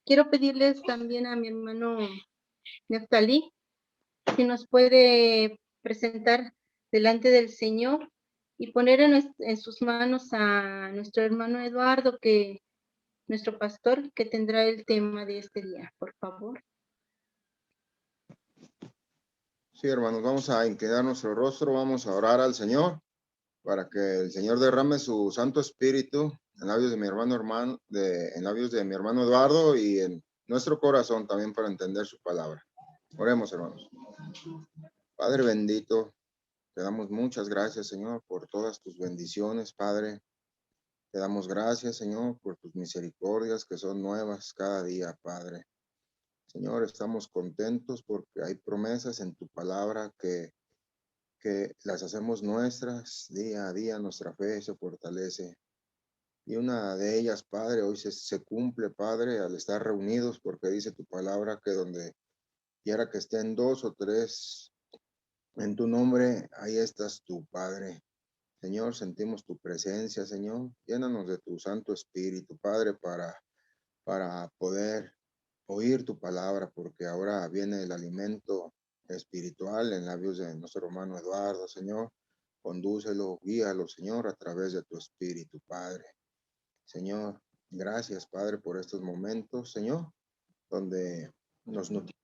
quiero pedirles también a mi hermano Neftalí, si nos puede presentar delante del Señor y poner en sus manos a nuestro hermano Eduardo, nuestro pastor, que tendrá el tema de este día, por favor. Sí, hermanos, vamos a inclinar nuestro rostro, vamos a orar al Señor para que el Señor derrame su Santo Espíritu en labios de mi en labios de mi hermano Eduardo y en nuestro corazón también para entender su palabra. Oremos, hermanos. Padre bendito, te damos muchas gracias, Señor, por todas tus bendiciones, Padre. Te damos gracias, Señor, por tus misericordias que son nuevas cada día, Padre. Señor, estamos contentos porque hay promesas en tu palabra que las hacemos nuestras día a día, nuestra fe se fortalece. Y una de ellas, Padre, hoy se cumple, Padre, al estar reunidos, porque dice tu palabra que donde quiera que estén 2 o 3 en tu nombre, ahí estás tú, Padre. Señor, sentimos tu presencia, Señor. Llénanos de tu Santo Espíritu, Padre, para poder oír tu palabra, porque ahora viene el alimento espiritual en labios de nuestro hermano Eduardo, Señor. Condúcelo, guíalo, Señor, a través de tu Espíritu, Padre. Señor, gracias, Padre, por estos momentos, Señor, donde nos nutrimos.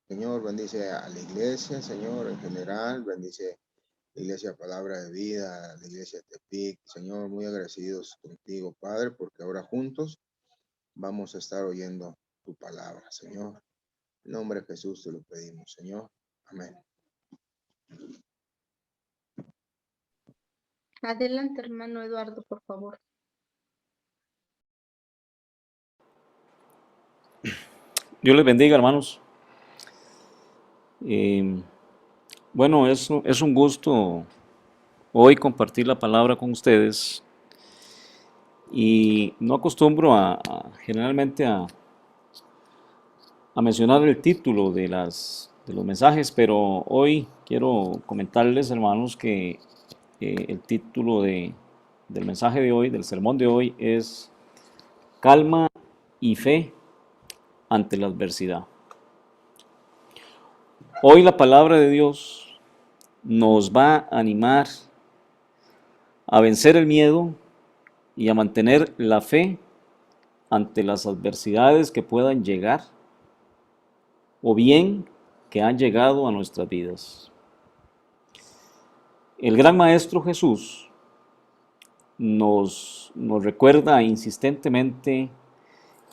Señor, bendice a la iglesia, Señor, en general, bendice la iglesia Palabra de Vida, la iglesia Tepic, Señor, muy agradecidos contigo, Padre, porque ahora juntos vamos a estar oyendo tu palabra, Señor. En nombre de Jesús te lo pedimos, Señor. Amén. Adelante, hermano Eduardo, por favor. Dios les bendiga, hermanos. Bueno, es un gusto hoy compartir la palabra con ustedes. Y no acostumbro generalmente a mencionar el título de los mensajes, pero hoy quiero comentarles, hermanos, que el título del mensaje de hoy, del sermón de hoy, es Calma y fe ante la adversidad. Hoy la palabra de Dios nos va a animar a vencer el miedo y a mantener la fe ante las adversidades que puedan llegar o bien que han llegado a nuestras vidas. El gran Maestro Jesús nos recuerda insistentemente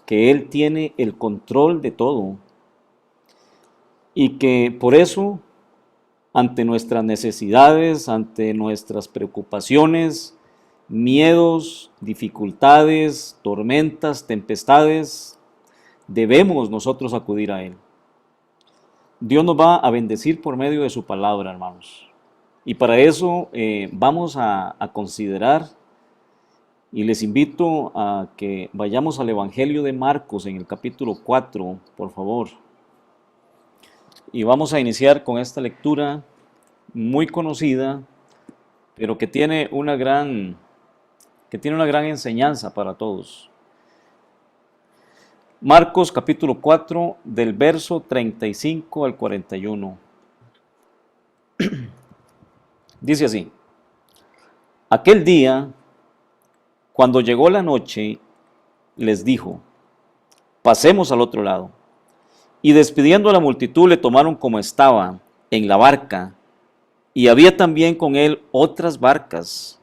que Él tiene el control de todo y que por eso, ante nuestras necesidades, ante nuestras preocupaciones, miedos, dificultades, tormentas, tempestades, debemos nosotros acudir a Él. Dios nos va a bendecir por medio de su palabra, hermanos. Y para eso vamos a considerar, y les invito a que vayamos al Evangelio de Marcos en el capítulo 4, por favor. Y vamos a iniciar con esta lectura muy conocida, pero que tiene una gran enseñanza para todos. Marcos capítulo 4, del verso 35 al 41. Dice así: Aquel día, cuando llegó la noche, les dijo: pasemos al otro lado. Y despidiendo a la multitud, le tomaron como estaba, en la barca, y había también con él otras barcas.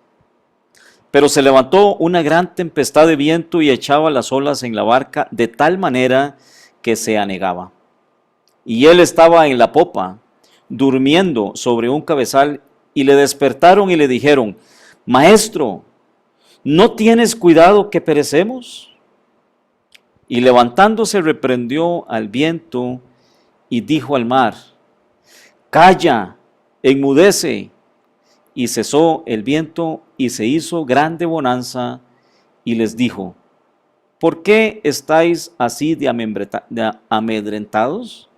Pero se levantó una gran tempestad de viento y echaba las olas en la barca de tal manera que se anegaba. Y él estaba en la popa, durmiendo sobre un cabezal, y le despertaron y le dijeron: Maestro, ¿no tienes cuidado que perecemos? Y levantándose reprendió al viento y dijo al mar: Calla, enmudece. Y cesó el viento y se hizo grande bonanza, y les dijo: ¿por qué estáis así de amedrentados?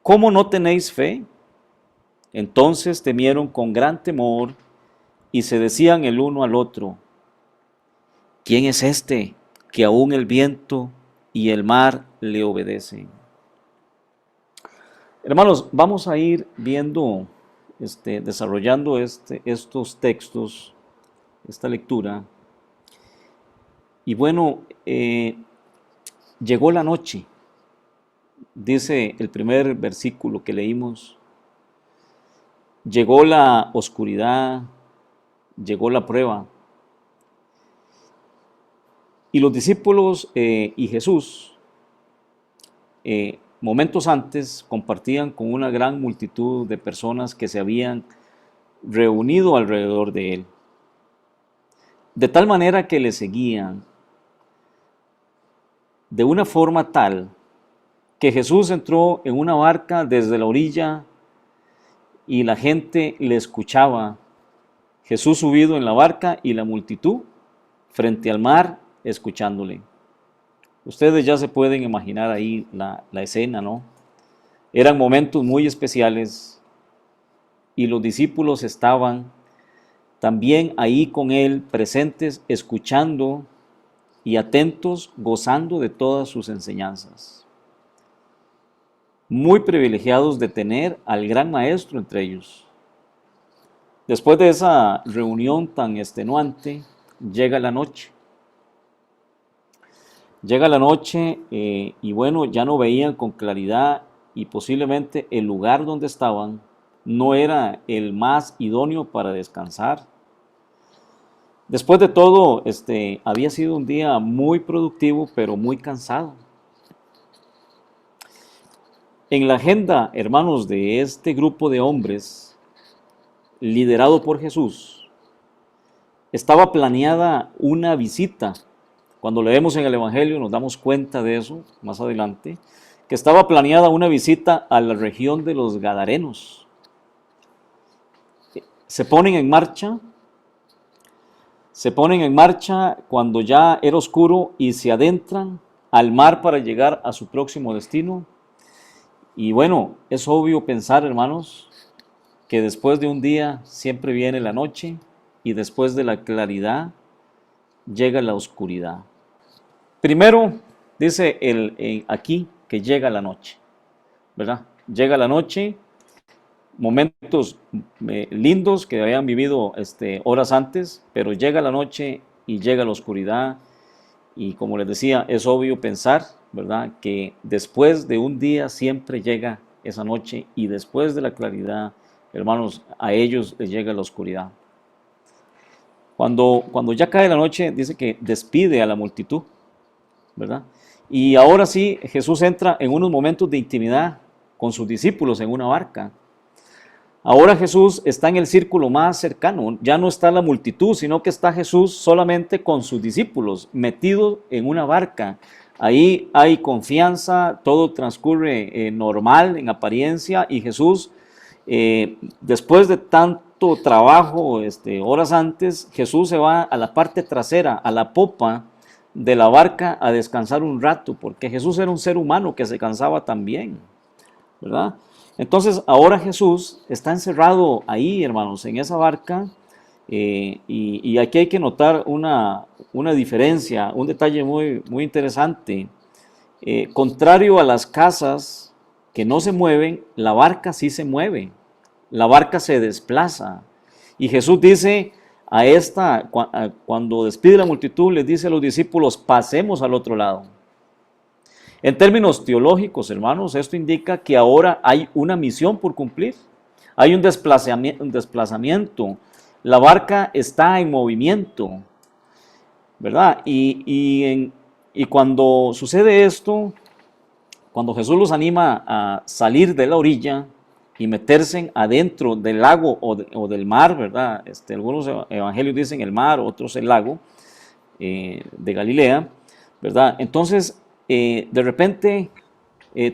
¿Cómo no tenéis fe? Entonces temieron con gran temor y se decían el uno al otro: ¿quién es este que aún el viento y el mar le obedece. Hermanos, vamos a ir viendo, desarrollando estos textos, esta lectura. Y bueno, llegó la noche, dice el primer versículo que leímos. Llegó la oscuridad, llegó la prueba. Y los discípulos y Jesús, momentos antes, compartían con una gran multitud de personas que se habían reunido alrededor de él. De tal manera que le seguían de una forma tal que Jesús entró en una barca desde la orilla y la gente le escuchaba. Jesús subido en la barca y la multitud frente al mar escuchándole. Ustedes ya se pueden imaginar ahí la escena, ¿no? Eran momentos muy especiales y los discípulos estaban también ahí con él, presentes, escuchando y atentos, gozando de todas sus enseñanzas. Muy privilegiados de tener al gran maestro entre ellos. Después de esa reunión tan extenuante, llega la noche. Llega la noche y bueno, ya no veían con claridad y posiblemente el lugar donde estaban no era el más idóneo para descansar. Después de todo, había sido un día muy productivo, pero muy cansado. En la agenda, hermanos, de este grupo de hombres, liderado por Jesús, estaba planeada una visita. Cuando leemos en el Evangelio nos damos cuenta de eso más adelante, que estaba planeada una visita a la región de los Gadarenos. Se ponen en marcha cuando ya era oscuro y se adentran al mar para llegar a su próximo destino. Y bueno, es obvio pensar, hermanos, que después de un día siempre viene la noche y después de la claridad llega la oscuridad. Primero, dice aquí que llega la noche, ¿verdad? Llega la noche, momentos lindos que habían vivido horas antes, pero llega la noche y llega la oscuridad. Y como les decía, es obvio pensar, ¿verdad?, que después de un día siempre llega esa noche y después de la claridad, hermanos, a ellos les llega la oscuridad. Cuando ya cae la noche, dice que despide a la multitud, ¿verdad? Y ahora sí, Jesús entra en unos momentos de intimidad con sus discípulos en una barca. Ahora Jesús está en el círculo más cercano, ya no está la multitud, sino que está Jesús solamente con sus discípulos, metido en una barca. Ahí hay confianza, todo transcurre normal en apariencia y Jesús, después de tanto trabajo, horas antes, Jesús se va a la parte trasera, a la popa de la barca a descansar un rato, porque Jesús era un ser humano que se cansaba también, ¿verdad? Entonces ahora Jesús está encerrado ahí, hermanos, en esa barca, y aquí hay que notar una diferencia, un detalle muy, muy interesante. Contrario a las casas que no se mueven, la barca sí se mueve, la barca se desplaza. Y Jesús dice cuando despide la multitud, les dice a los discípulos, pasemos al otro lado. En términos teológicos, hermanos, esto indica que ahora hay una misión por cumplir, hay un desplazamiento, la barca está en movimiento, ¿verdad? Y cuando sucede esto, cuando Jesús los anima a salir de la orilla y meterse adentro del lago o del mar, ¿verdad? Algunos evangelios dicen el mar, otros el lago de Galilea, ¿verdad? Entonces, de repente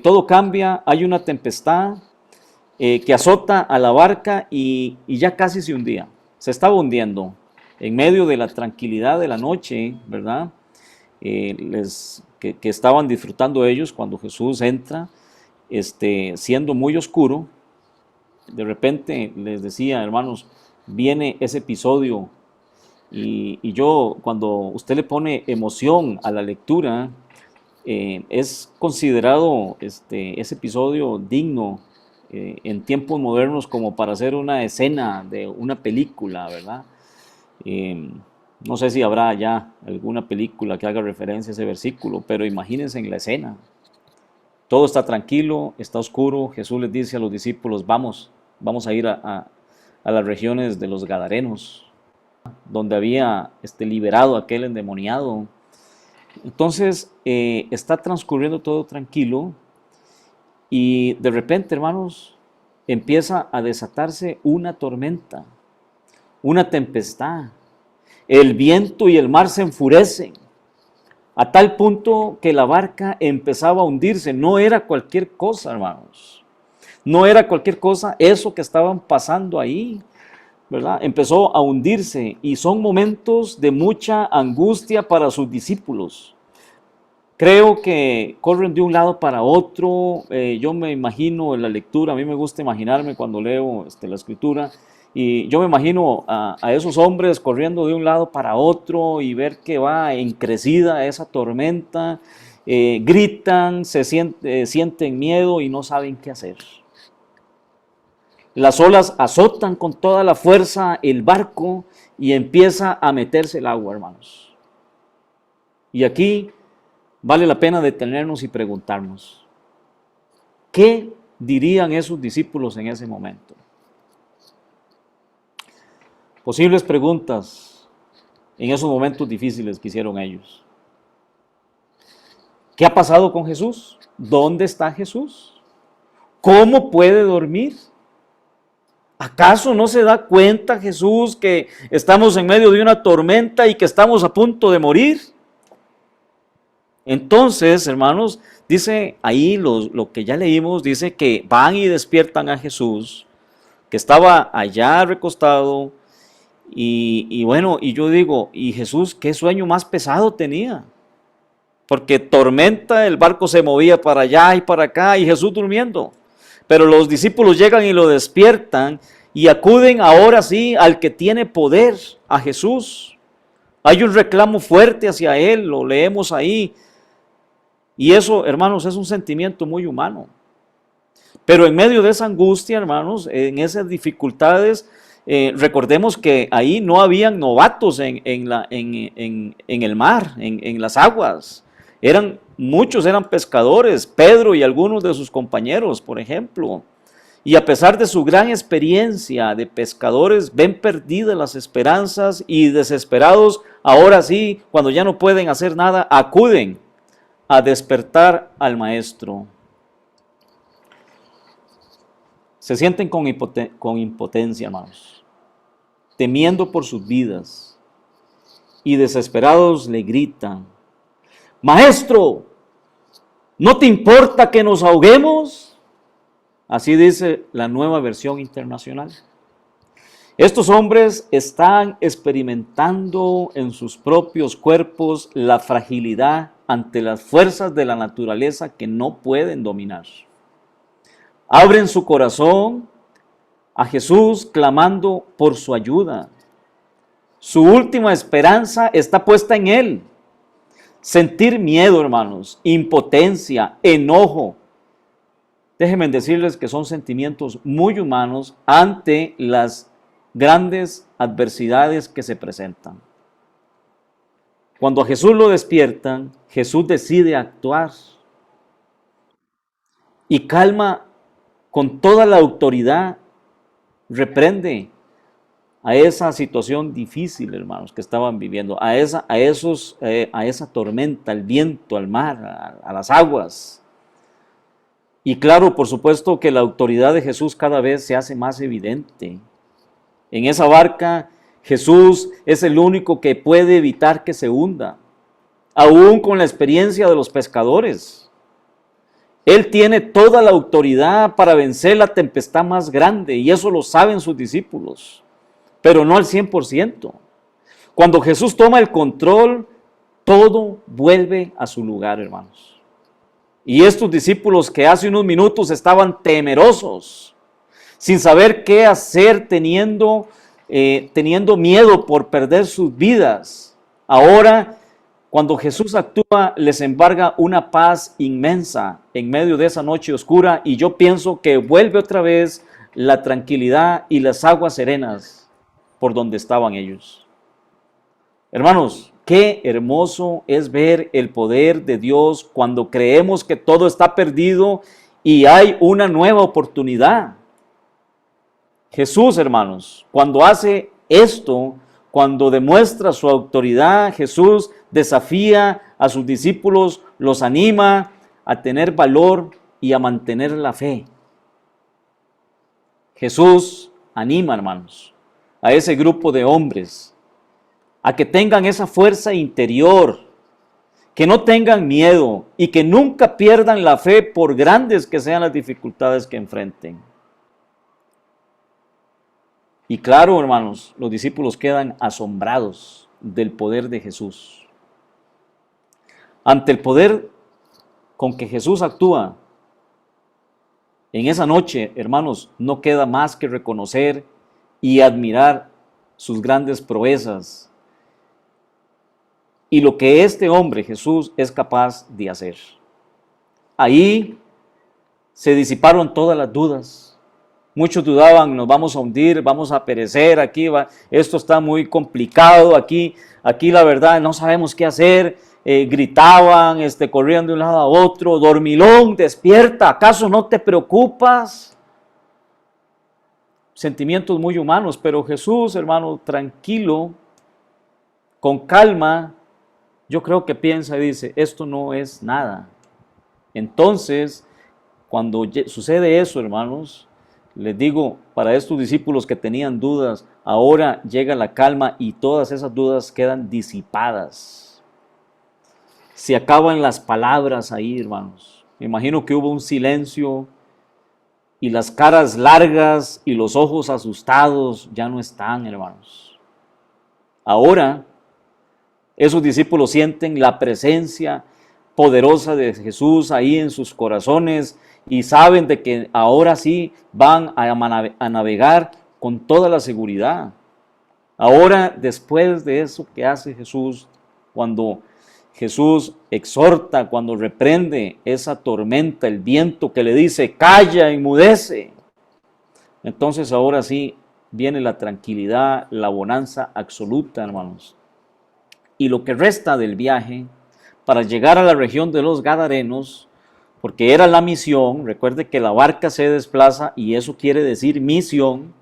todo cambia, hay una tempestad que azota a la barca y ya casi se hundía, se estaba hundiendo en medio de la tranquilidad de la noche, ¿verdad? Que estaban disfrutando ellos cuando Jesús entra, siendo muy oscuro. De repente les decía, hermanos, viene ese episodio y yo, cuando usted le pone emoción a la lectura, Es considerado ese episodio digno en tiempos modernos como para hacer una escena de una película, ¿verdad? No sé si habrá ya alguna película que haga referencia a ese versículo, pero imagínense en la escena. Todo está tranquilo, está oscuro. Jesús les dice a los discípulos, vamos a ir a las regiones de los Gadarenos, donde había liberado a aquel endemoniado. Entonces está transcurriendo todo tranquilo y de repente, hermanos, empieza a desatarse una tormenta, una tempestad. El viento y el mar se enfurecen a tal punto que la barca empezaba a hundirse. No era cualquier cosa, hermanos. No era cualquier cosa eso que estaban pasando ahí, ¿verdad? Empezó a hundirse y son momentos de mucha angustia para sus discípulos. Creo que corren de un lado para otro. Yo me imagino en la lectura, a mí me gusta imaginarme cuando leo la escritura, y yo me imagino a esos hombres corriendo de un lado para otro y ver que va encrecida esa tormenta, gritan, sienten miedo y no saben qué hacer. Las olas azotan con toda la fuerza el barco y empieza a meterse el agua, hermanos. Y aquí vale la pena detenernos y preguntarnos, ¿qué dirían esos discípulos en ese momento? Posibles preguntas en esos momentos difíciles que hicieron ellos. ¿Qué ha pasado con Jesús? ¿Dónde está Jesús? ¿Cómo puede dormir? ¿Acaso no se da cuenta Jesús que estamos en medio de una tormenta y que estamos a punto de morir? Entonces, hermanos, dice ahí lo que ya leímos, dice que van y despiertan a Jesús, que estaba allá recostado, y bueno, y yo digo, ¿y Jesús qué sueño más pesado tenía? Porque tormenta, el barco se movía para allá y para acá, y Jesús durmiendo. Pero los discípulos llegan y lo despiertan, y acuden ahora sí al que tiene poder, a Jesús. Hay un reclamo fuerte hacia él, lo leemos ahí. Y eso, hermanos, es un sentimiento muy humano. Pero en medio de esa angustia, hermanos, en esas dificultades, recordemos que ahí no habían novatos en el mar, en las aguas. Muchos eran pescadores, Pedro y algunos de sus compañeros, por ejemplo. Y a pesar de su gran experiencia de pescadores, ven perdidas las esperanzas y desesperados, ahora sí, cuando ya no pueden hacer nada, acuden a despertar al maestro. Se sienten con impotencia, hermanos, temiendo por sus vidas, y desesperados le gritan, Maestro, ¿no te importa que nos ahoguemos? Así dice la Nueva Versión Internacional. Estos hombres están experimentando en sus propios cuerpos la fragilidad ante las fuerzas de la naturaleza que no pueden dominar. Abren su corazón a Jesús clamando por su ayuda. Su última esperanza está puesta en Él. Sentir miedo, hermanos, impotencia, enojo. Déjenme decirles que son sentimientos muy humanos ante las grandes adversidades que se presentan. Cuando a Jesús lo despiertan, Jesús decide actuar y calma con toda la autoridad, reprende a esa situación difícil, hermanos, que estaban viviendo, a esa tormenta, al viento, al mar, a las aguas. Y claro, por supuesto que la autoridad de Jesús cada vez se hace más evidente. En esa barca, Jesús es el único que puede evitar que se hunda, aún con la experiencia de los pescadores. Él tiene toda la autoridad para vencer la tempestad más grande, y eso lo saben sus discípulos, pero no al 100%. Cuando Jesús toma el control, todo vuelve a su lugar, hermanos. Y estos discípulos que hace unos minutos estaban temerosos, sin saber qué hacer, teniendo miedo por perder sus vidas, ahora Cuando Jesús actúa, les embarga una paz inmensa en medio de esa noche oscura, y yo pienso que vuelve otra vez la tranquilidad y las aguas serenas por donde estaban ellos. Hermanos, qué hermoso es ver el poder de Dios cuando creemos que todo está perdido y hay una nueva oportunidad. Jesús, hermanos, cuando hace esto, cuando demuestra su autoridad, Jesús desafía a sus discípulos, los anima a tener valor y a mantener la fe. Jesús anima, hermanos, a ese grupo de hombres a que tengan esa fuerza interior, que no tengan miedo y que nunca pierdan la fe por grandes que sean las dificultades que enfrenten. Y claro, hermanos, los discípulos quedan asombrados del poder de Jesús. Ante el poder con que Jesús actúa en esa noche, hermanos, no queda más que reconocer y admirar sus grandes proezas y lo que este hombre, Jesús, es capaz de hacer. Ahí se disiparon todas las dudas. Muchos dudaban, nos vamos a hundir, vamos a perecer, esto está muy complicado, aquí la verdad no sabemos qué hacer. Gritaban, corrían de un lado a otro, dormilón, despierta, ¿acaso no te preocupas? Sentimientos muy humanos, pero Jesús, hermano, tranquilo, con calma, yo creo que piensa y dice, esto no es nada. Entonces, cuando sucede eso, hermanos, les digo, para estos discípulos que tenían dudas, ahora llega la calma y todas esas dudas quedan disipadas. Se acaban las palabras ahí, hermanos. Me imagino que hubo un silencio y las caras largas y los ojos asustados ya no están, hermanos. Ahora, esos discípulos sienten la presencia poderosa de Jesús ahí en sus corazones y saben de que ahora sí van a navegar con toda la seguridad. Ahora, después de eso que hace Jesús, cuando Jesús exhorta, cuando reprende esa tormenta, el viento que le dice, calla, enmudece. Entonces ahora sí viene la tranquilidad, la bonanza absoluta, hermanos. Y lo que resta del viaje, para llegar a la región de los Gadarenos, porque era la misión, recuerde que la barca se desplaza y eso quiere decir misión,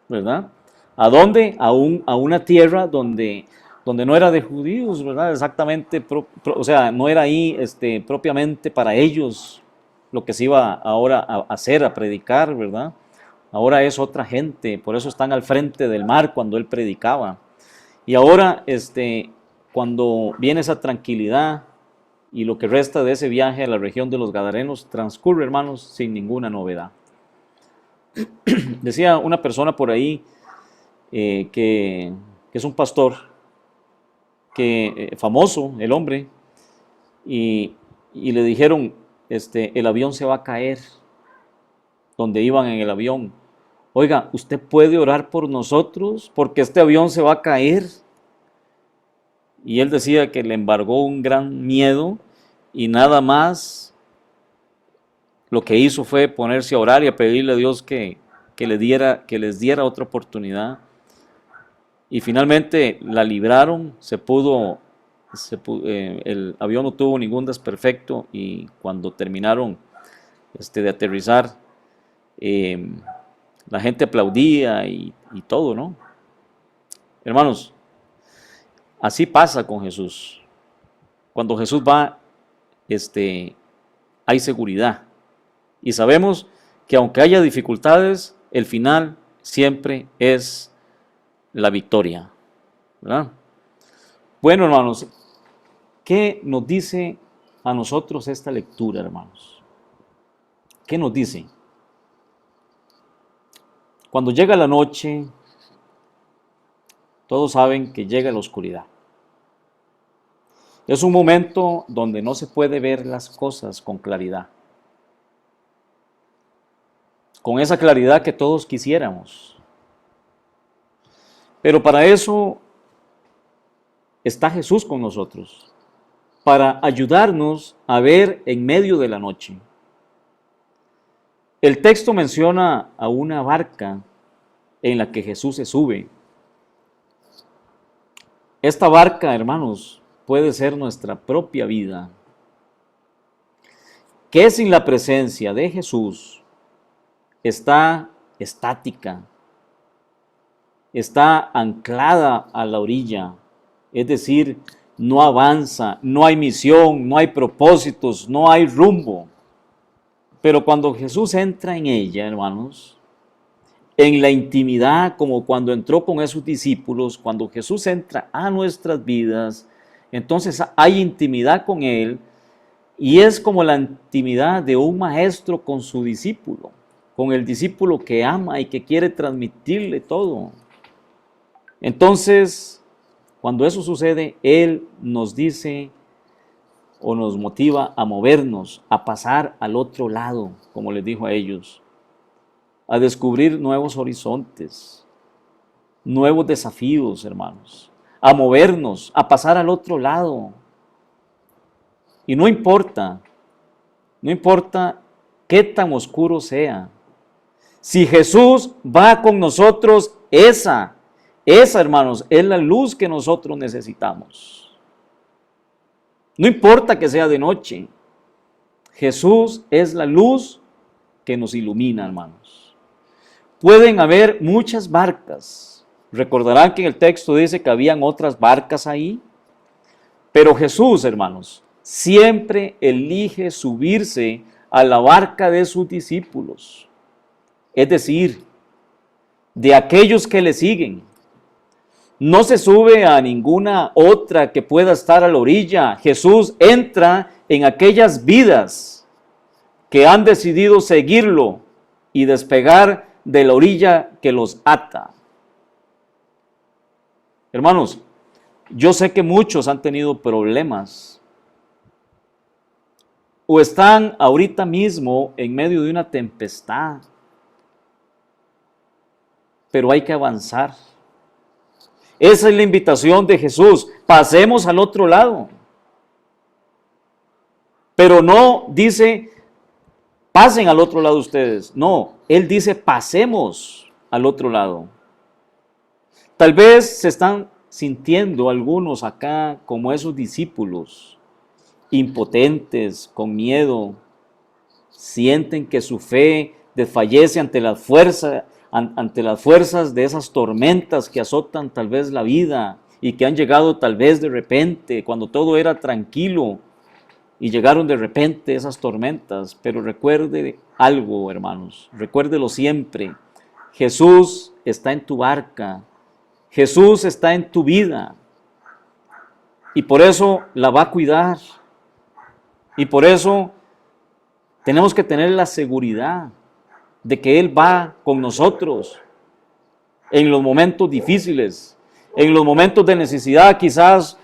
¿verdad? ¿A dónde? A una tierra donde no era de judíos, ¿verdad? Exactamente, o sea, no era ahí propiamente para ellos lo que se iba ahora a hacer, a predicar, ¿verdad? Ahora es otra gente, por eso están al frente del mar cuando él predicaba. Y ahora, cuando viene esa tranquilidad y lo que resta de ese viaje a la región de los Gadarenos transcurre, hermanos, sin ninguna novedad. Decía una persona por ahí que es un pastor, famoso, el hombre, y le dijeron, el avión se va a caer, donde iban en el avión. Oiga, ¿usted puede orar por nosotros? Porque este avión se va a caer. Y él decía que le embargó un gran miedo y nada más lo que hizo fue ponerse a orar y a pedirle a Dios que les diera otra oportunidad. Y finalmente la libraron, el avión no tuvo ningún desperfecto y cuando terminaron de aterrizar, la gente aplaudía y todo, ¿no? Hermanos, así pasa con Jesús. Cuando Jesús va, hay seguridad. Y sabemos que aunque haya dificultades, el final siempre es la victoria, ¿verdad? Bueno, hermanos, ¿qué nos dice a nosotros esta lectura, hermanos? ¿Qué nos dice? Cuando llega la noche, todos saben que llega la oscuridad. Es un momento donde no se puede ver las cosas con claridad. Con esa claridad que todos quisiéramos. Pero para eso está Jesús con nosotros. para ayudarnos a ver en medio de la noche. El texto menciona a una barca en la que Jesús se sube. Esta barca, hermanos, puede ser nuestra propia vida, que sin la presencia de Jesús está estática, está anclada a la orilla, es decir, no avanza, no hay misión, no hay propósitos, no hay rumbo. Pero cuando Jesús entra en ella, hermanos, en la intimidad, como cuando entró con esos discípulos, cuando Jesús entra a nuestras vidas, entonces hay intimidad con Él, y es como la intimidad de un maestro con su discípulo, con el discípulo que ama y que quiere transmitirle todo. Entonces, cuando eso sucede, Él nos dice o nos motiva a movernos, a pasar al otro lado, como les dijo a ellos, a descubrir nuevos horizontes, nuevos desafíos, hermanos, a movernos, a pasar al otro lado. Y no importa qué tan oscuro sea, si Jesús va con nosotros, esa, hermanos, es la luz que nosotros necesitamos. No importa que sea de noche, Jesús es la luz que nos ilumina, hermanos. Pueden haber muchas barcas. Recordarán que en el texto dice que habían otras barcas ahí. Pero Jesús, hermanos, siempre elige subirse a la barca de sus discípulos. Es decir, de aquellos que le siguen. No se sube a ninguna otra que pueda estar a la orilla. Jesús entra en aquellas vidas que han decidido seguirlo y despegar de la orilla que los ata. Hermanos, yo sé que muchos han tenido problemas o están ahorita mismo en medio de una tempestad, pero hay que avanzar. Esa es la invitación de Jesús. Pasemos al otro lado. Pero no dice, pasen al otro lado ustedes. No, Él dice, pasemos al otro lado. Tal vez se están sintiendo algunos acá como esos discípulos, impotentes, con miedo. Sienten que su fe desfallece ante las fuerzas de esas tormentas que azotan tal vez la vida y que han llegado tal vez de repente, cuando todo era tranquilo, y llegaron de repente esas tormentas. Pero recuerde algo, hermanos, recuérdelo siempre. Jesús está en tu barca, Jesús está en tu vida, y por eso la va a cuidar, y por eso tenemos que tener la seguridad de que Él va con nosotros en los momentos difíciles, en los momentos de necesidad. Quizás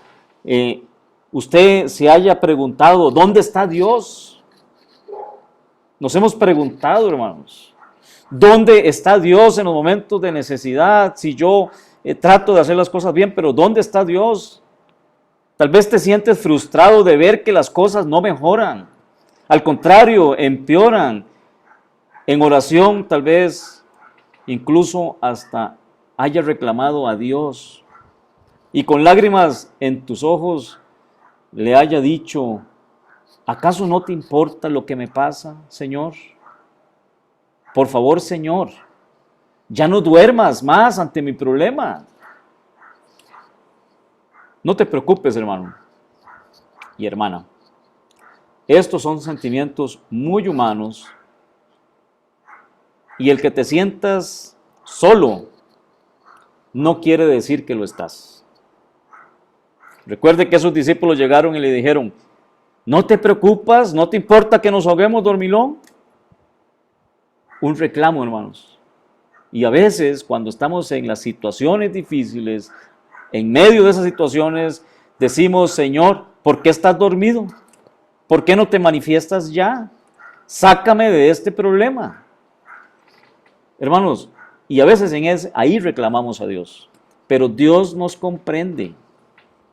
usted se haya preguntado, ¿dónde está Dios? Nos hemos preguntado, hermanos, ¿dónde está Dios en los momentos de necesidad? Si yo trato de hacer las cosas bien, pero ¿dónde está Dios? Tal vez te sientes frustrado de ver que las cosas no mejoran, al contrario, empeoran. En oración tal vez incluso hasta hayas reclamado a Dios y con lágrimas en tus ojos le haya dicho, ¿acaso no te importa lo que me pasa, Señor? Por favor, Señor, ya no duermas más ante mi problema. No te preocupes, hermano y hermana. Estos son sentimientos muy humanos, y el que te sientas solo no quiere decir que lo estás. Recuerde que esos discípulos llegaron y le dijeron, ¿no te preocupas? ¿No te importa que nos ahoguemos, dormilón? Un reclamo, hermanos. Y a veces cuando estamos en las situaciones difíciles, en medio de esas situaciones, decimos, Señor, ¿por qué estás dormido? ¿Por qué no te manifiestas ya? Sácame de este problema. Hermanos, y a veces ahí reclamamos a Dios, pero Dios nos comprende.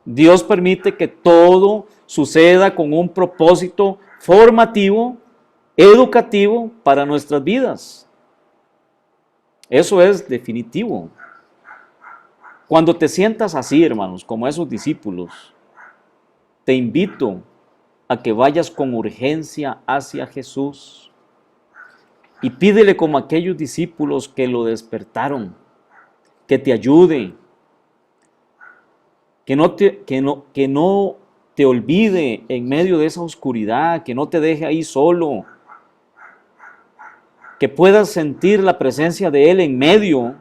Dios permite que todo suceda con un propósito formativo, educativo para nuestras vidas. Eso es definitivo. Cuando te sientas así, hermanos, como esos discípulos, te invito a que vayas con urgencia hacia Jesús y pídele como aquellos discípulos que lo despertaron, que te ayude, que no te olvide en medio de esa oscuridad, que no te deje ahí solo, que puedas sentir la presencia de Él en medio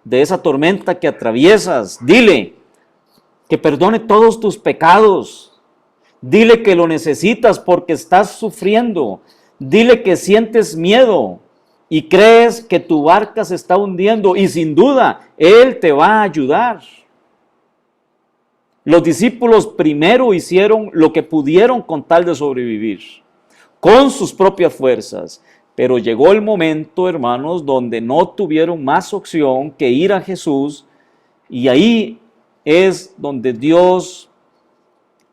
de esa tormenta que atraviesas. Dile que perdone todos tus pecados. Dile que lo necesitas porque estás sufriendo. Dile que sientes miedo y crees que tu barca se está hundiendo y sin duda Él te va a ayudar. Los discípulos primero hicieron lo que pudieron con tal de sobrevivir, con sus propias fuerzas. Pero llegó el momento, hermanos, donde no tuvieron más opción que ir a Jesús, y ahí es donde Dios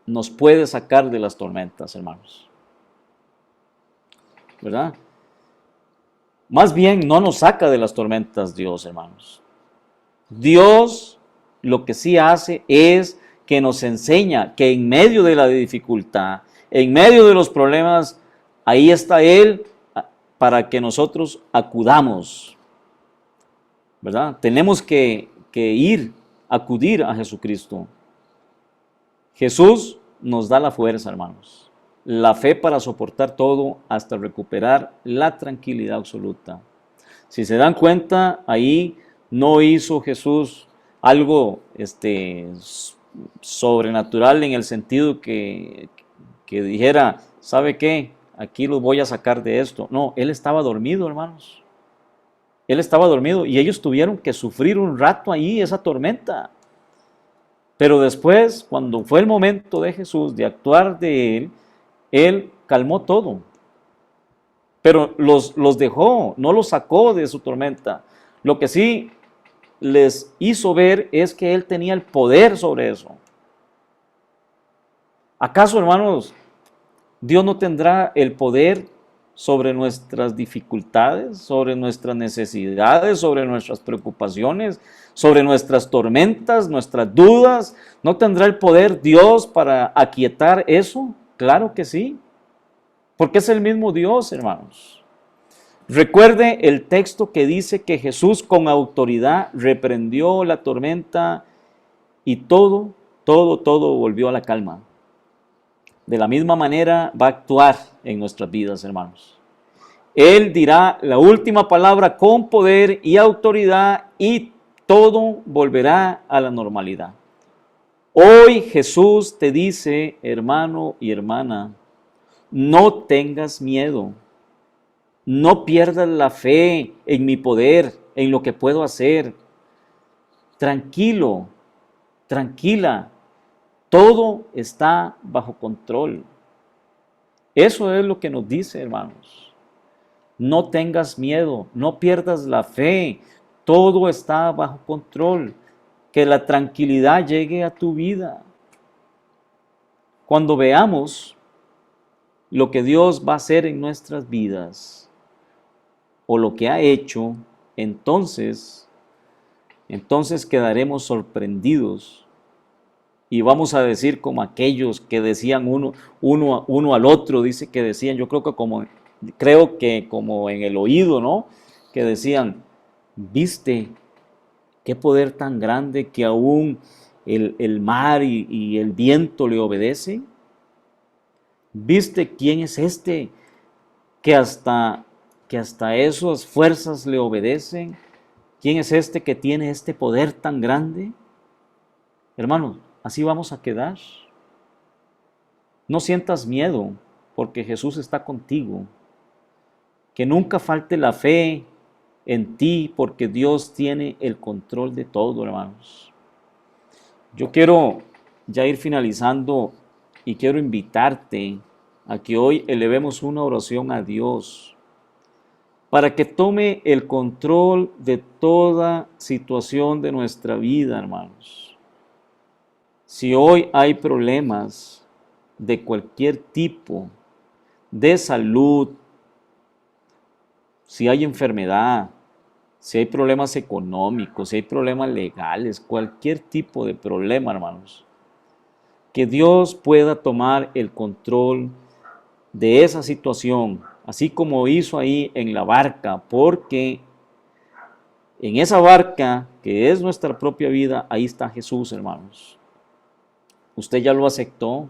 nos puede sacar de las tormentas, hermanos. ¿Verdad? Más bien no nos saca de las tormentas Dios, hermanos. Dios lo que sí hace es que nos enseña que en medio de la dificultad, en medio de los problemas, ahí está Él para que nosotros acudamos, ¿verdad? Tenemos que acudir a Jesucristo. Jesús nos da la fuerza, hermanos, la fe para soportar todo hasta recuperar la tranquilidad absoluta. Si se dan cuenta, ahí no hizo Jesús algo sobrenatural en el sentido que dijera, ¿sabe qué? Aquí los voy a sacar de esto. No, Él estaba dormido, hermanos. Él estaba dormido y ellos tuvieron que sufrir un rato ahí esa tormenta. Pero después, cuando fue el momento de Jesús de actuar de Él calmó todo. Pero los dejó, no los sacó de su tormenta. Lo que sí les hizo ver es que Él tenía el poder sobre eso. ¿Acaso, hermanos, Dios no tendrá el poder sobre nuestras dificultades, sobre nuestras necesidades, sobre nuestras preocupaciones, sobre nuestras tormentas, nuestras dudas? ¿No tendrá el poder Dios para aquietar eso? Claro que sí, porque es el mismo Dios, hermanos. Recuerde el texto que dice que Jesús con autoridad reprendió la tormenta y todo volvió a la calma. De la misma manera va a actuar en nuestras vidas, hermanos. Él dirá la última palabra con poder y autoridad y todo volverá a la normalidad. Hoy Jesús te dice, hermano y hermana, no tengas miedo, no pierdas la fe en mi poder, en lo que puedo hacer. Tranquilo, tranquila. Todo está bajo control. Eso es lo que nos dice, hermanos. No tengas miedo, no pierdas la fe. Todo está bajo control. Que la tranquilidad llegue a tu vida. Cuando veamos lo que Dios va a hacer en nuestras vidas o lo que ha hecho, entonces quedaremos sorprendidos. Y vamos a decir como aquellos que decían uno al otro, dice que decían, yo creo que como en el oído, ¿no? Que decían, ¿viste qué poder tan grande que aún el mar y el viento le obedecen? ¿Viste quién es este que hasta esas fuerzas le obedecen? ¿Quién es este que tiene este poder tan grande? Hermanos, así vamos a quedar. No sientas miedo, porque Jesús está contigo. Que nunca falte la fe en ti, porque Dios tiene el control de todo, hermanos. Yo quiero ya ir finalizando y quiero invitarte a que hoy elevemos una oración a Dios para que tome el control de toda situación de nuestra vida, hermanos. Si hoy hay problemas de cualquier tipo, de salud, si hay enfermedad, si hay problemas económicos, si hay problemas legales, cualquier tipo de problema, hermanos, que Dios pueda tomar el control de esa situación, así como hizo ahí en la barca, porque en esa barca, que es nuestra propia vida, ahí está Jesús, hermanos. Usted ya lo aceptó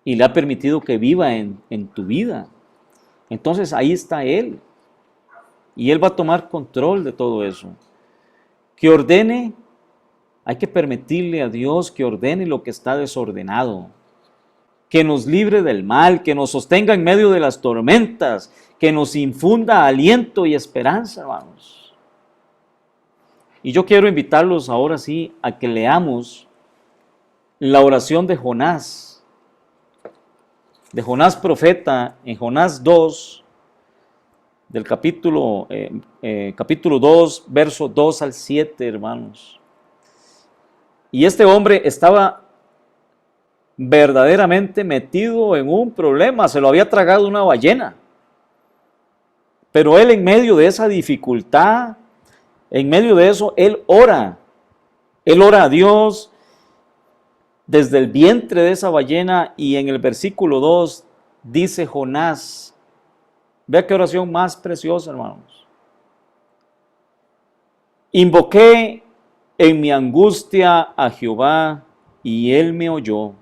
y le ha permitido que viva en tu vida. Entonces ahí está Él. Y Él va a tomar control de todo eso. Que ordene, hay que permitirle a Dios que ordene lo que está desordenado. Que nos libre del mal, que nos sostenga en medio de las tormentas, que nos infunda aliento y esperanza, hermanos. Y yo quiero invitarlos ahora sí a que leamos la oración de Jonás profeta, en Jonás 2, del capítulo 2, verso 2 al 7, hermanos. Y este hombre estaba verdaderamente metido en un problema, se lo había tragado una ballena. Pero él en medio de esa dificultad, en medio de eso, él ora a Dios desde el vientre de esa ballena, y en el versículo 2 dice Jonás, vea qué oración más preciosa, hermanos. Invoqué en mi angustia a Jehová y él me oyó.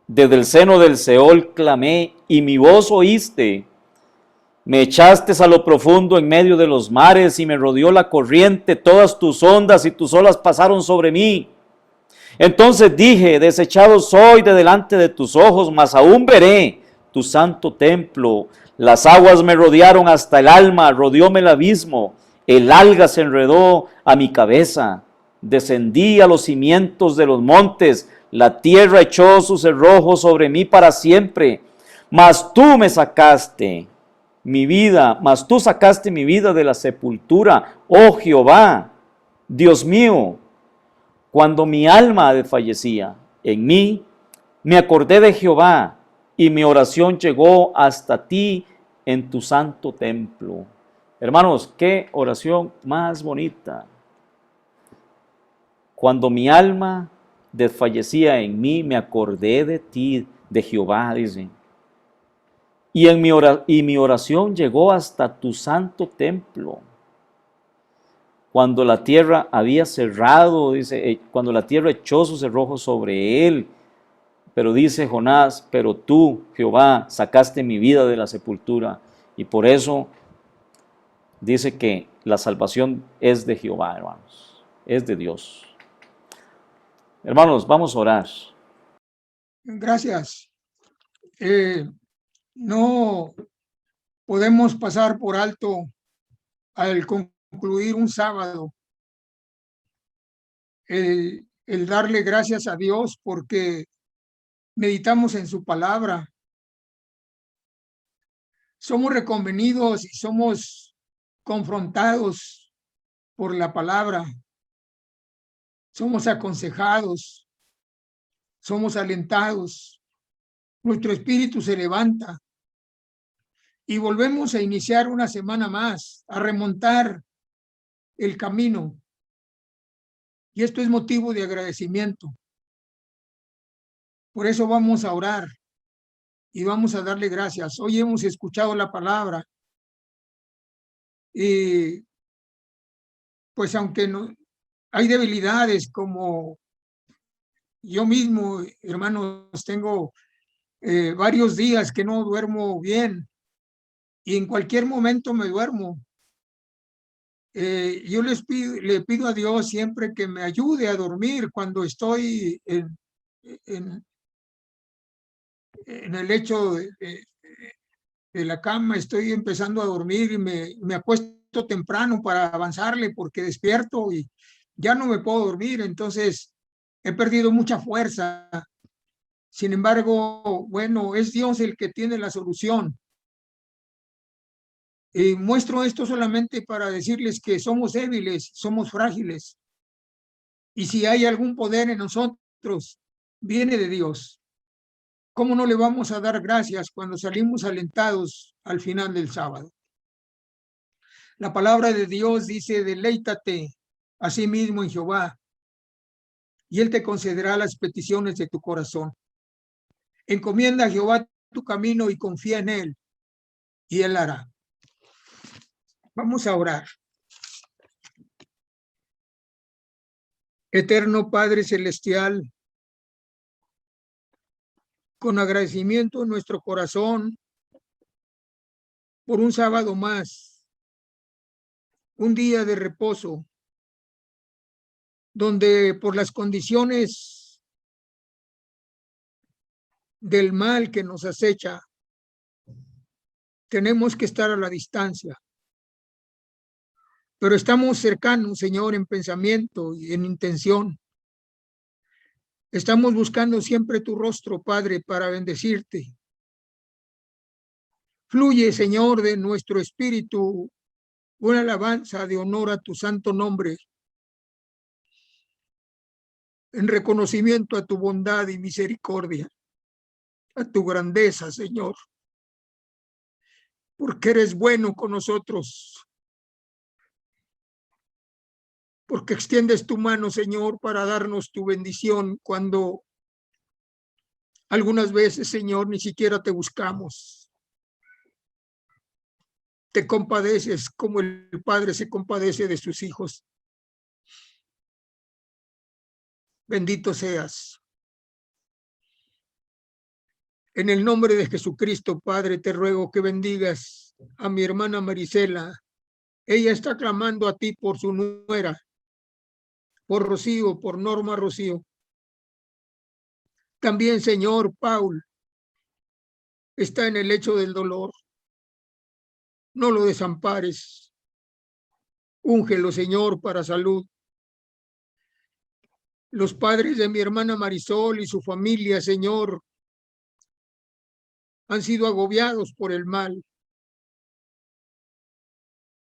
Desde el seno del Seol clamé y mi voz oíste. Me echaste a lo profundo en medio de los mares y me rodeó la corriente, todas tus ondas y tus olas pasaron sobre mí. Entonces dije, desechado soy de delante de tus ojos, mas aún veré tu santo templo. Las aguas me rodearon hasta el alma, rodeóme el abismo, el alga se enredó a mi cabeza. Descendí a los cimientos de los montes, la tierra echó sus cerrojos sobre mí para siempre. Mas tú me sacaste mas tú sacaste mi vida de la sepultura, oh Jehová, Dios mío. Cuando mi alma desfallecía en mí, me acordé de Jehová y mi oración llegó hasta ti en tu santo templo. Hermanos, qué oración más bonita. Cuando mi alma desfallecía en mí, me acordé de ti, de Jehová, dice. Y mi oración llegó hasta tu santo templo. Cuando la tierra había cerrado, dice, cuando la tierra echó sus cerrojos sobre él. Pero dice Jonás, pero tú, Jehová, sacaste mi vida de la sepultura. Y por eso dice que la salvación es de Jehová, hermanos. Es de Dios. Hermanos, vamos a orar. Gracias. No podemos pasar por alto al concluir un sábado el darle gracias a Dios porque meditamos en su palabra. Somos reconvenidos y somos confrontados por la palabra. Somos aconsejados, somos alentados. Nuestro espíritu se levanta y volvemos a iniciar una semana más, a remontar el camino. Y esto es motivo de agradecimiento. Por eso vamos a orar y vamos a darle gracias. Hoy hemos escuchado la palabra y pues aunque no hay debilidades, como yo mismo, hermanos, tengo varios días que no duermo bien y en cualquier momento me duermo. Yo le pido a Dios siempre que me ayude a dormir cuando estoy en el lecho de la cama, estoy empezando a dormir y me acuesto temprano para avanzarle porque despierto y ya no me puedo dormir. Entonces he perdido mucha fuerza. Sin embargo, bueno, es Dios el que tiene la solución. Y muestro esto solamente para decirles que somos débiles, somos frágiles Y si hay algún poder en nosotros, viene de Dios. ¿Cómo no le vamos a dar gracias cuando salimos alentados al final del sábado? La palabra de Dios dice, deleítate a sí mismo en Jehová, y Él te concederá las peticiones de tu corazón. Encomienda a Jehová tu camino y confía en Él, y Él hará. Vamos a orar. Eterno Padre Celestial, con agradecimiento en nuestro corazón por un sábado más, un día de reposo, donde por las condiciones del mal que nos acecha, tenemos que estar a la distancia. Pero estamos cercanos, Señor, en pensamiento y en intención. Estamos buscando siempre tu rostro, Padre, para bendecirte. Fluye, Señor, de nuestro espíritu una alabanza de honor a tu santo nombre, en reconocimiento a tu bondad y misericordia, a tu grandeza, Señor, porque eres bueno con nosotros, porque extiendes tu mano, Señor, para darnos tu bendición cuando algunas veces, Señor, ni siquiera te buscamos. Te compadeces como el Padre se compadece de sus hijos. Bendito seas. En el nombre de Jesucristo, Padre, te ruego que bendigas a mi hermana Marisela. Ella está clamando a ti por su nuera, por Rocío, por Norma Rocío. También, Señor, Paul está en el lecho del dolor. No lo desampares. Úngelo, Señor, para salud. Los padres de mi hermana Marisol y su familia, Señor, han sido agobiados por el mal.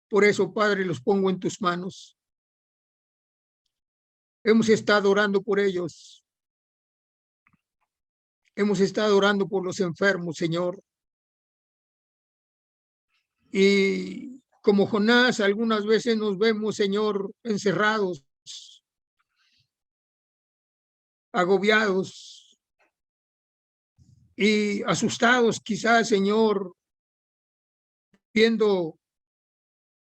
Por eso, Padre, los pongo en tus manos. Hemos estado orando por ellos. Hemos estado orando por los enfermos, Señor. Y como Jonás, algunas veces nos vemos, Señor, encerrados, agobiados y asustados, quizás, Señor, viendo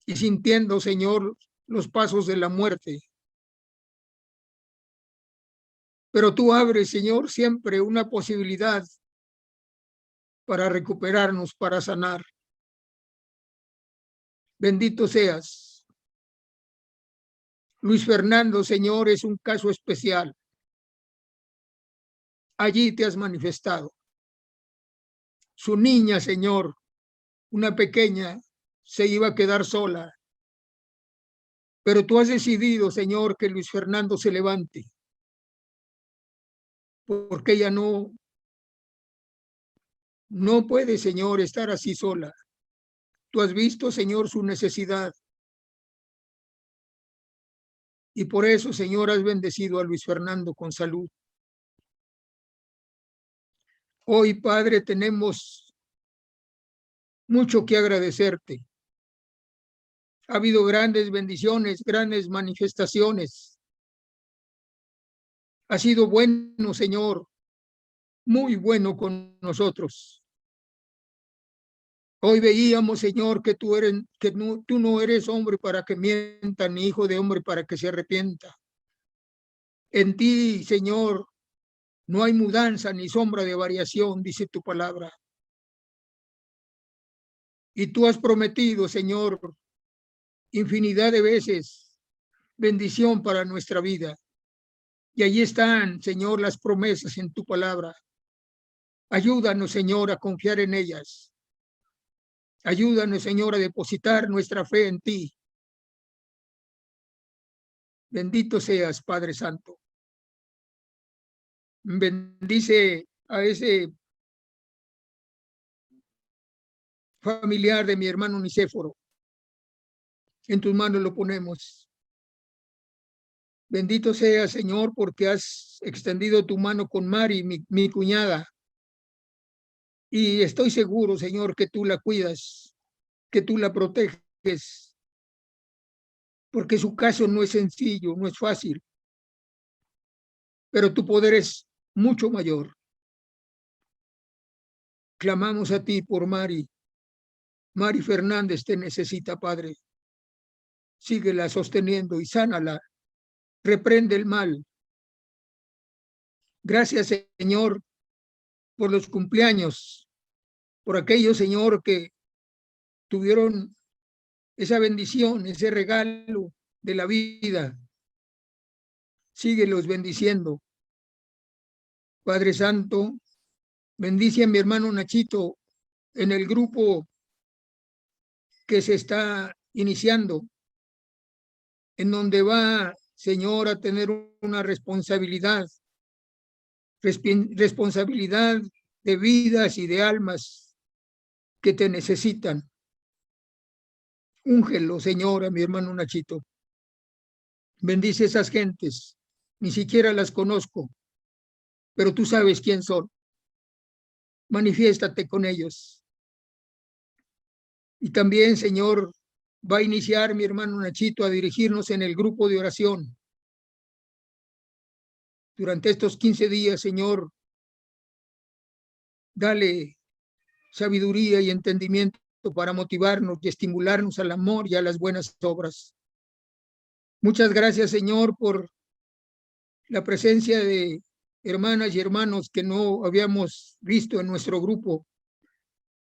y sintiendo, Señor, los pasos de la muerte. Pero tú abres, Señor, siempre una posibilidad para recuperarnos, para sanar. Bendito seas. Luis Fernando, Señor, es un caso especial. Allí te has manifestado. Su niña, Señor, una pequeña, se iba a quedar sola. Pero tú has decidido, Señor, que Luis Fernando se levante. Porque ella no puede, Señor, estar así sola. Tú has visto, Señor, su necesidad. Y por eso, Señor, has bendecido a Luis Fernando con salud. Hoy, Padre, tenemos mucho que agradecerte. Ha habido grandes bendiciones, grandes manifestaciones. Ha sido bueno, Señor, muy bueno con nosotros. Hoy veíamos, Señor, que tú no eres hombre para que mienta, ni hijo de hombre para que se arrepienta. En ti, Señor, no hay mudanza ni sombra de variación, dice tu palabra. Y tú has prometido, Señor, infinidad de veces bendición para nuestra vida. Y allí están, Señor, las promesas en tu palabra. Ayúdanos, Señor, a confiar en ellas. Ayúdanos, Señor, a depositar nuestra fe en ti. Bendito seas, Padre Santo. Bendice a ese familiar de mi hermano Nicéforo. En tus manos lo ponemos. Bendito sea, Señor, porque has extendido tu mano con Mari, mi cuñada. Y estoy seguro, Señor, que tú la cuidas, que tú la proteges, porque su caso no es sencillo, no es fácil, pero tu poder es mucho mayor. Clamamos a ti por Mari. Mari Fernández te necesita, Padre. Síguela sosteniendo y sánala. Reprende el mal. Gracias, Señor, por los cumpleaños, por aquellos, Señor, que tuvieron esa bendición, ese regalo de la vida. Síguelos bendiciendo. Padre Santo, bendice a mi hermano Nachito en el grupo que se está iniciando, en donde va, Señor, a tener una responsabilidad de vidas y de almas que te necesitan. Úngelo, Señor, a mi hermano Nachito. Bendice esas gentes, ni siquiera las conozco, pero tú sabes quién son. Manifiéstate con ellos. Y también, Señor, va a iniciar mi hermano Nachito a dirigirnos en el grupo de oración. Durante estos 15 días, Señor, dale sabiduría y entendimiento para motivarnos y estimularnos al amor y a las buenas obras. Muchas gracias, Señor, por la presencia de hermanas y hermanos que no habíamos visto en nuestro grupo,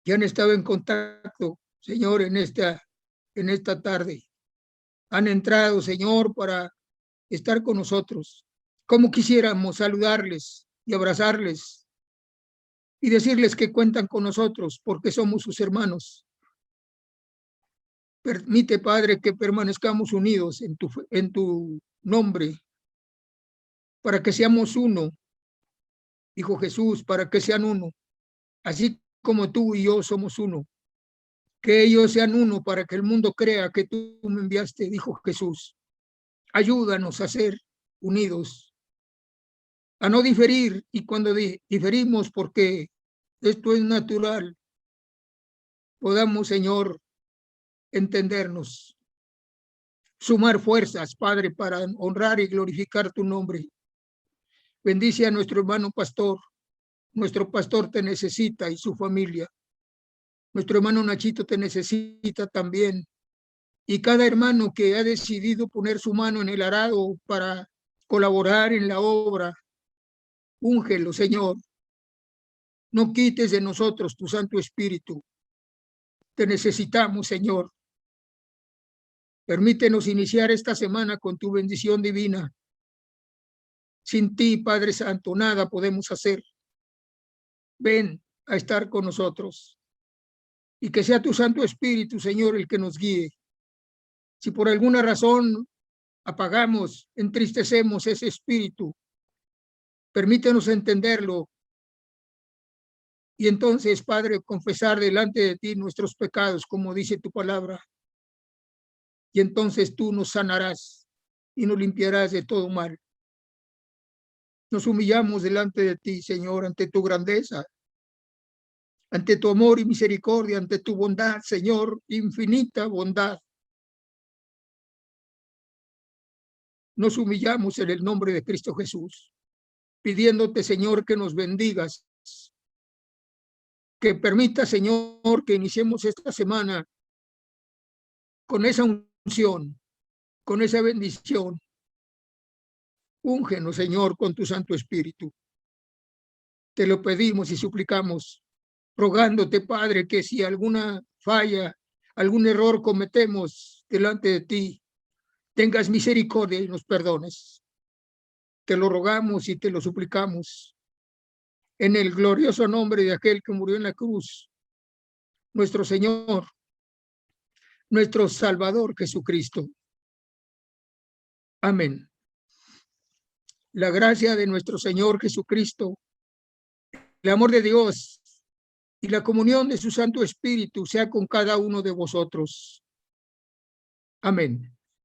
que han estado en contacto, Señor, en esta tarde. Han entrado, Señor, para estar con nosotros. Como quisiéramos saludarles y abrazarles y decirles que cuentan con nosotros porque somos sus hermanos. Permite, Padre, que permanezcamos unidos en tu nombre, para que seamos uno, dijo Jesús, para que sean uno, así como tú y yo somos uno. Que ellos sean uno para que el mundo crea que tú me enviaste, dijo Jesús. Ayúdanos a ser unidos, a no diferir, y cuando diferimos, porque esto es natural, podamos, Señor, entendernos, sumar fuerzas, Padre, para honrar y glorificar tu nombre. Bendice a nuestro hermano pastor. Nuestro pastor te necesita y su familia. Nuestro hermano Nachito te necesita también. Y cada hermano que ha decidido poner su mano en el arado para colaborar en la obra, úngelo, Señor. No quites de nosotros tu Santo Espíritu. Te necesitamos, Señor. Permítenos iniciar esta semana con tu bendición divina. Sin ti, Padre Santo, nada podemos hacer. Ven a estar con nosotros. Y que sea tu Santo Espíritu, Señor, el que nos guíe. Si por alguna razón apagamos, entristecemos ese espíritu, permítenos entenderlo. Y entonces, Padre, confesar delante de ti nuestros pecados, como dice tu palabra. Y entonces tú nos sanarás y nos limpiarás de todo mal. Nos humillamos delante de ti, Señor, ante tu grandeza, ante tu amor y misericordia, ante tu bondad, Señor, infinita bondad. Nos humillamos en el nombre de Cristo Jesús, pidiéndote, Señor, que nos bendigas, que permita, Señor, que iniciemos esta semana con esa unción, con esa bendición. Úngenos, Señor, con tu Santo Espíritu. Te lo pedimos y suplicamos, rogándote, Padre, que si alguna falla, algún error cometemos delante de ti, tengas misericordia y nos perdones. Te lo rogamos y te lo suplicamos en el glorioso nombre de aquel que murió en la cruz, nuestro Señor, nuestro Salvador Jesucristo. Amén. La gracia de nuestro Señor Jesucristo, el amor de Dios y la comunión de su Santo Espíritu sea con cada uno de vosotros. Amén.